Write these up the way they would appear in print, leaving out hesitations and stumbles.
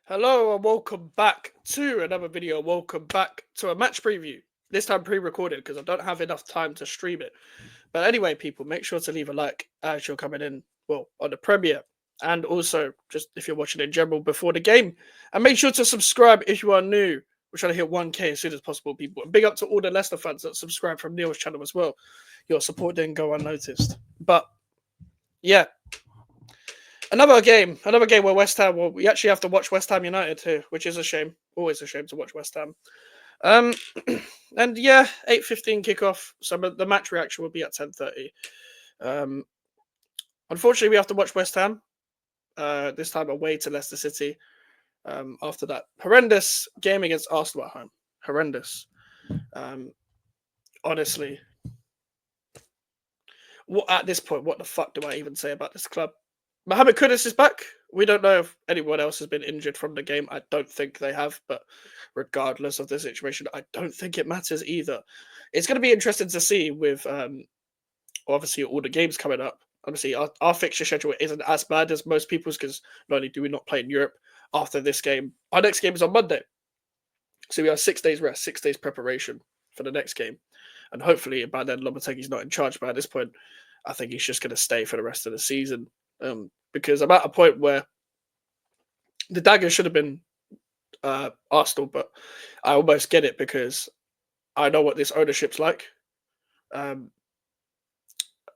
Hello and welcome back to another video. Welcome back to a match preview. This time pre-recorded because I don't have enough time to stream it. But anyway, people, make sure to leave a like as you're coming in, well, on the premiere. And also, just if you're watching in general before the game. And make sure to subscribe if you are new. We're trying to hit 1K as soon as possible, people. And big up to all the Leicester fans that subscribe from Neil's channel as well. Your support didn't go unnoticed. But, yeah, another game where West Ham. Well, we actually have to watch West Ham United too, which is a shame. Always a shame to watch West Ham. Um, and yeah, 8:15 kickoff. So the match reaction will be at 10:30. Um, unfortunately, we have to watch West Ham. This time away to Leicester City. After that horrendous game against Arsenal at home, horrendous. Um, honestly, what at this point, what the fuck do I even say about this club? Mohamed Kudus is back. We don't know if anyone else has been injured from the game. I don't think they have, but regardless of the situation, I don't think it matters either. It's going to be interesting to see with obviously all the games coming up. Obviously, our fixture schedule isn't as bad as most people's because not only do we not play in Europe after this game, our next game is on Monday. So we have 6 days rest, 6 days preparation for the next game. And hopefully by then Lopetegui's not in charge, but at this point, I think he's just going to stay for the rest of the season. Because I'm at a point where the dagger should have been Arsenal, but I almost get it because I know what this ownership's like.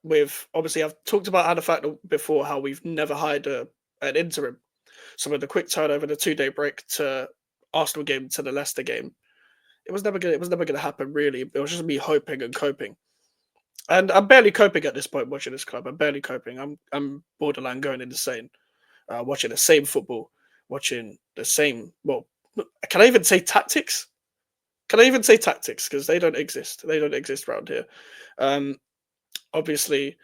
With obviously, I've talked about how the fact before how we've never hired an interim. So with the quick turnover, the 2 day break to Arsenal game to the Leicester game, it was never gonna happen. Really, it was just me hoping and coping. And I'm barely coping at this point watching this club. I'm barely coping. I'm borderline going insane. Watching the same football, watching the same. Well, can I even say tactics? Can I even say tactics? Because they don't exist. They don't exist around here. Obviously,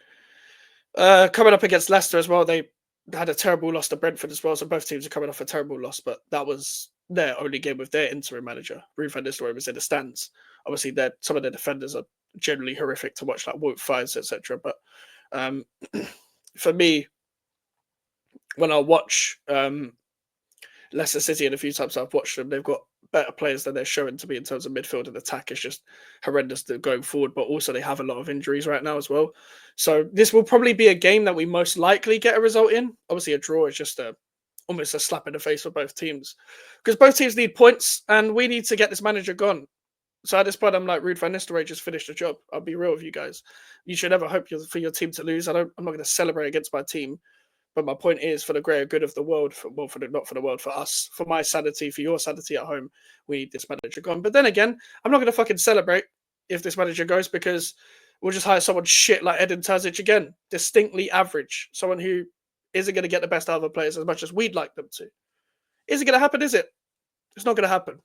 coming up against Leicester as well, they had a terrible loss to Brentford as well. So both teams are coming off a terrible loss, but that was their only game with their interim manager. Ruud van Nistelrooy was in the stands. Obviously, some of their defenders are generally horrific to watch, like Wout Faes, etc. But for me, when I watch Leicester City and a few times I've watched them, they've got better players than they're showing to me in terms of midfield and attack. It's just horrendous going forward, but also they have a lot of injuries right now as well. So this will probably be a game that we most likely get a result in. Obviously, a draw is just almost a slap in the face for both teams because both teams need points and we need to get this manager gone. So at this point, I'm like, Ruud van Nistelrooy just finished the job. I'll be real with you guys. You should never hope for your team to lose. I'm not going to celebrate against my team. But my point is, for the greater good of the world, not for the world, for us, for my sanity, for your sanity at home, we need this manager gone. But then again, I'm not going to fucking celebrate if this manager goes because we'll just hire someone shit like Edin Terzic again, distinctly average, someone who isn't going to get the best out of the players as much as we'd like them to. Is it going to happen? Is it? It's not going to happen.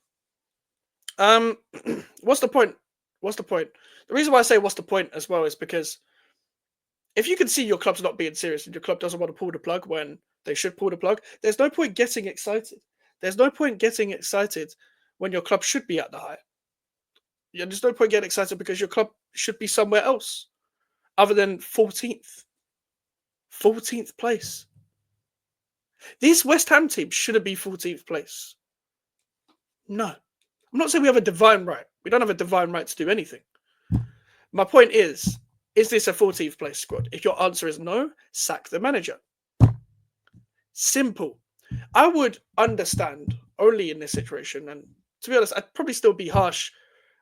What's the point? What's the point? The reason why I say what's the point as well is because if you can see your club's not being serious and your club doesn't want to pull the plug when they should pull the plug, there's no point getting excited. There's no point getting excited when your club should be at the high. Yeah, there's no point getting excited because your club should be somewhere else other than 14th. 14th place. These West Ham teams shouldn't be 14th place. No. I'm not saying we have a divine right. We don't have a divine right to do anything. My point is this a 14th place squad? If your answer is no, sack the manager. Simple. I would understand only in this situation, and to be honest, I'd probably still be harsh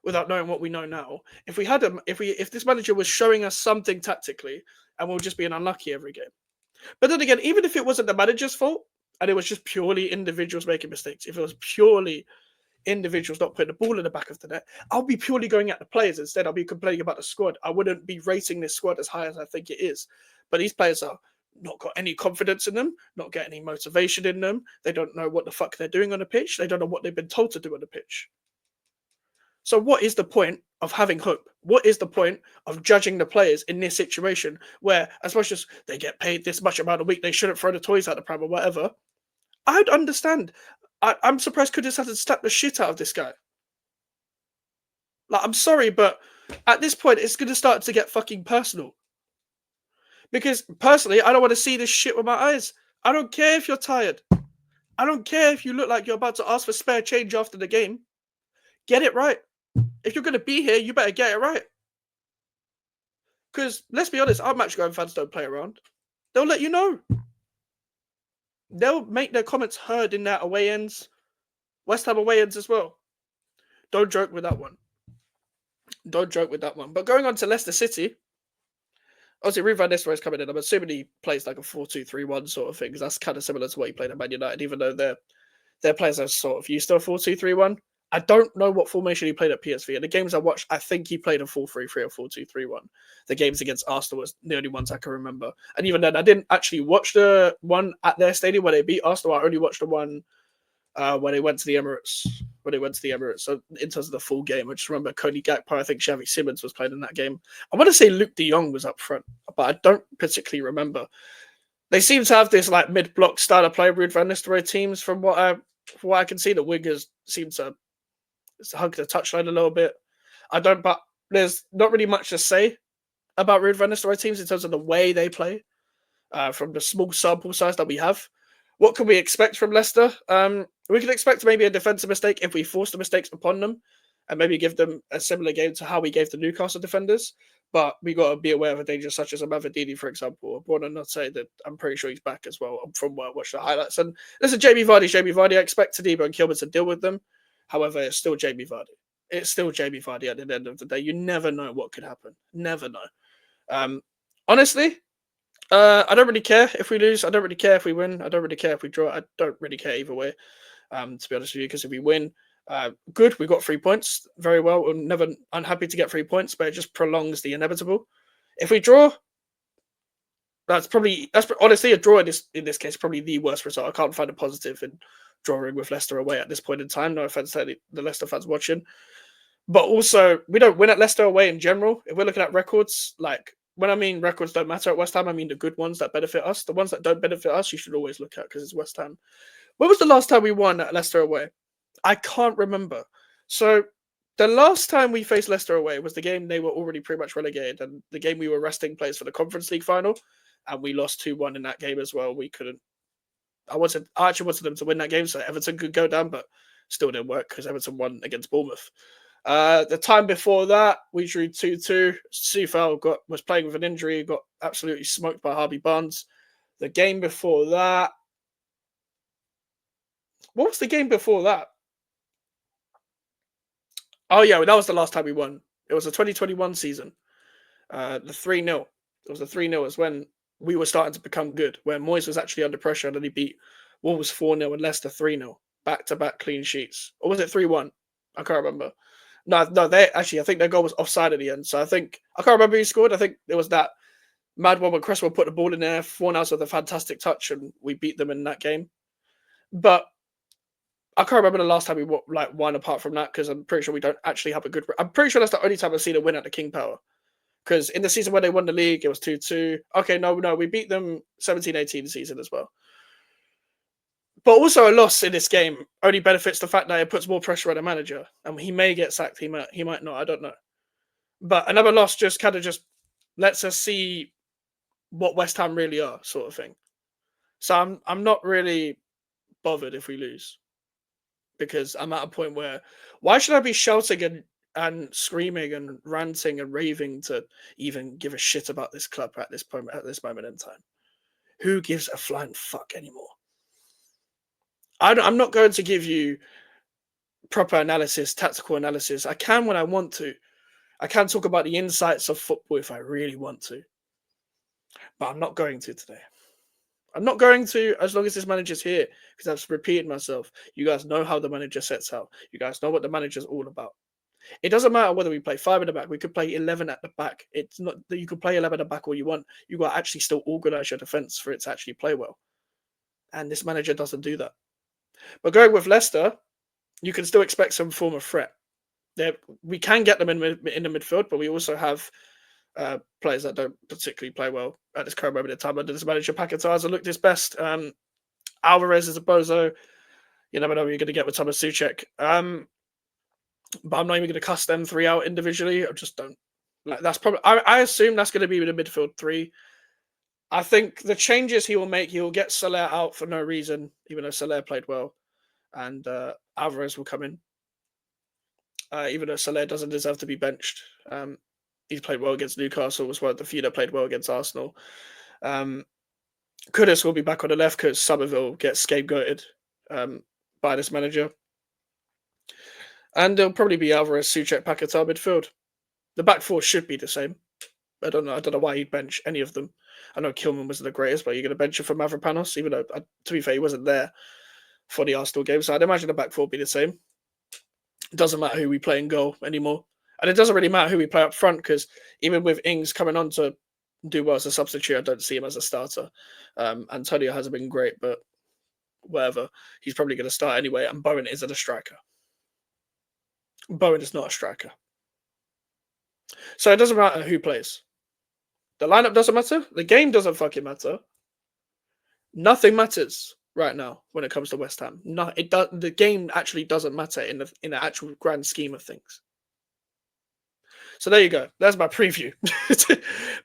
without knowing what we know now. If we had if this manager was showing us something tactically, and we'll just be unlucky every game. But then again, even if it wasn't the manager's fault and it was just purely individuals making mistakes, if it was purely individuals not putting the ball in the back of the net, I'll be purely going at the players instead. I'll be complaining about the squad. I wouldn't be rating this squad as high as I think it is. But these players are not got any confidence in them, not get any motivation in them. They don't know what the fuck they're doing on the pitch. They don't know what they've been told to do on the pitch. So what is the point of having hope? What is the point of judging the players in this situation where, as much as they get paid this much amount a week, they shouldn't throw the toys out the pram or whatever? I'd understand. I'm surprised Kudus hasn't slapped the shit out of this guy. Like, I'm sorry, but at this point, it's going to start to get fucking personal. Because personally, I don't want to see this shit with my eyes. I don't care if you're tired. I don't care if you look like you're about to ask for spare change after the game. Get it right. If you're going to be here, you better get it right. Because let's be honest, our match-going fans don't play around. They'll let you know. They'll make their comments heard in their away ends, West Ham away ends as well. Don't joke with that one. Don't joke with that one. But going on to Leicester City, obviously Ruud van Nistelrooy is coming in. I'm assuming he plays like a 4-2-3-1 sort of thing, because that's kind of similar to what he played at Man United, even though their players are sort of used to a 4-2-3-1. I don't know what formation he played at PSV. And the games I watched, I think he played a 4-3-3 or 4-2-3-1. The games against Arsenal was the only ones I can remember. And even then, I didn't actually watch the one at their stadium where they beat Arsenal. I only watched the one when they went to the Emirates. So in terms of the full game, I just remember Cody Gakpo. I think Xavi Simons was playing in that game. I want to say Luke De Jong was up front, but I don't particularly remember. They seem to have this like mid-block style of play, Ruud van Nistelrooy teams. From what I can see, the wingers seem to hug the touchline a little bit. But there's not really much to say about Ruud van Nistelrooy teams in terms of the way they play. From the small sample size that we have, what can we expect from Leicester? We can expect maybe a defensive mistake if we force the mistakes upon them, and maybe give them a similar game to how we gave the Newcastle defenders. But we got to be aware of a danger such as a Mavadini, for example. I want to not say that I'm pretty sure he's back as well from what I watched the highlights. And listen, Jamie Vardy. I expect Tadibo and Kilman to deal with them. However, it's still Jamie Vardy. It's still Jamie Vardy at the end of the day. You never know what could happen. Never know. Honestly, I don't really care if we lose. I don't really care if we win. I don't really care if we draw. I don't really care either way, to be honest with you, because if we win, good, we got 3 points. Very well. We're never unhappy to get 3 points, but it just prolongs the inevitable. If we draw, that's honestly a draw in this case, probably the worst result. I can't find a positive in drawing with Leicester away at this point in time. No offense to the Leicester fans watching. But also, we don't win at Leicester away in general. If we're looking at records, like, when I mean records don't matter at West Ham, I mean the good ones that benefit us. The ones that don't benefit us, you should always look at because it's West Ham. When was the last time we won at Leicester away? I can't remember. So the last time we faced Leicester away was the game they were already pretty much relegated, and the game we were resting players for the Conference League final, and we lost 2-1 in that game as well. We couldn't. I actually wanted them to win that game so Everton could go down, but still didn't work because Everton won against Bournemouth. The time before that, we drew 2-2. Sufal was playing with an injury, got absolutely smoked by Harvey Barnes. The game before that, what was the game before that? Oh yeah, that was the last time we won. It was the 2021 season. The 3-0. It was the 3-0. Is when we were starting to become good, where Moyes was actually under pressure and then he beat Wolves 4-0 and Leicester 3-0. Back-to-back clean sheets. Or was it 3-1? I can't remember. No, they actually, I think their goal was offside at the end. So I can't remember who scored. I think it was that mad one when Cresswell put the ball in there, Fornals with a fantastic touch, and we beat them in that game. But I can't remember the last time we won apart from that, because I'm pretty sure we don't actually have a good. I'm pretty sure that's the only time I've seen a win at the King Power. Because in the season when they won the league, it was 2-2. Okay, no, we beat them 17-18 season as well. But also a loss in this game only benefits the fact that it puts more pressure on the manager. And he may get sacked, he might not, I don't know. But another loss just kind of just lets us see what West Ham really are, sort of thing. So I'm not really bothered if we lose. Because I'm at a point where, why should I be shouting and screaming and ranting and raving to even give a shit about this club at this moment in time? Who gives a flying fuck anymore? I'm not going to give you proper analysis, tactical analysis. I can when I want to. I can talk about the insights of football if I really want to. But I'm not going to today. I'm not going to as long as this manager's here, because I've repeated myself. You guys know how the manager sets out. You guys know what the manager's all about. It doesn't matter whether we play 5 in the back. We could play 11 at the back. It's not that you could play 11 at the back all you want. You got to actually still organise your defence for it to actually play well. And this manager doesn't do that. But going with Leicester, you can still expect some form of threat. We can get them in the midfield, but we also have players that don't particularly play well at this current moment in time under this manager. Paquetá hasn't looked his best. Alvarez is a bozo. You never know what you're going to get with Thomas Souček. But I'm not even going to cuss them 3 out individually. I just don't. That's probably. I assume that's going to be the midfield 3. I think the changes he will make, he will get Soler out for no reason, even though Soler played well, and Alvarez will come in, even though Soler doesn't deserve to be benched. He's played well against Newcastle, was one of the few that played well against Arsenal. Kudus will be back on the left because Somerville gets scapegoated by this manager. And there'll probably be Alvarez, Souček, Paquetá midfield. The back four should be the same. I don't know why you'd bench any of them. I know Kilman wasn't the greatest, but you're going to bench him for Mavropanos, even though, to be fair, he wasn't there for the Arsenal game. So I'd imagine the back four will be the same. It doesn't matter who we play in goal anymore. And it doesn't really matter who we play up front because even with Ings coming on to do well as a substitute, I don't see him as a starter. Antonio hasn't been great, but whatever. He's probably going to start anyway. And Bowen isn't a striker. Bowen is not a striker. So it doesn't matter who plays. The lineup doesn't matter. The game doesn't fucking matter. Nothing matters right now when it comes to West Ham. No, it does. The game actually doesn't matter in the actual grand scheme of things. So there you go. That's my preview.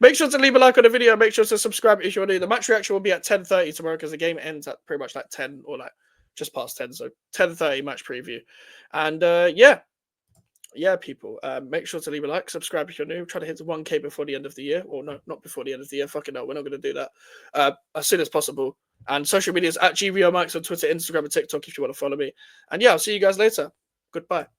Make sure to leave a like on the video. Make sure to subscribe if you want to. The match reaction will be at 10:30 tomorrow because the game ends at pretty much like 10 or like just past 10. So 10:30 match preview. And yeah, people, make sure to leave a like, subscribe if you're new. Try to hit the 1K before the end of the year. Or no, not before the end of the year. Fucking no, we're not going to do that. As soon as possible. And social media is at GVOMax on Twitter, Instagram, and TikTok if you want to follow me. And yeah, I'll see you guys later. Goodbye.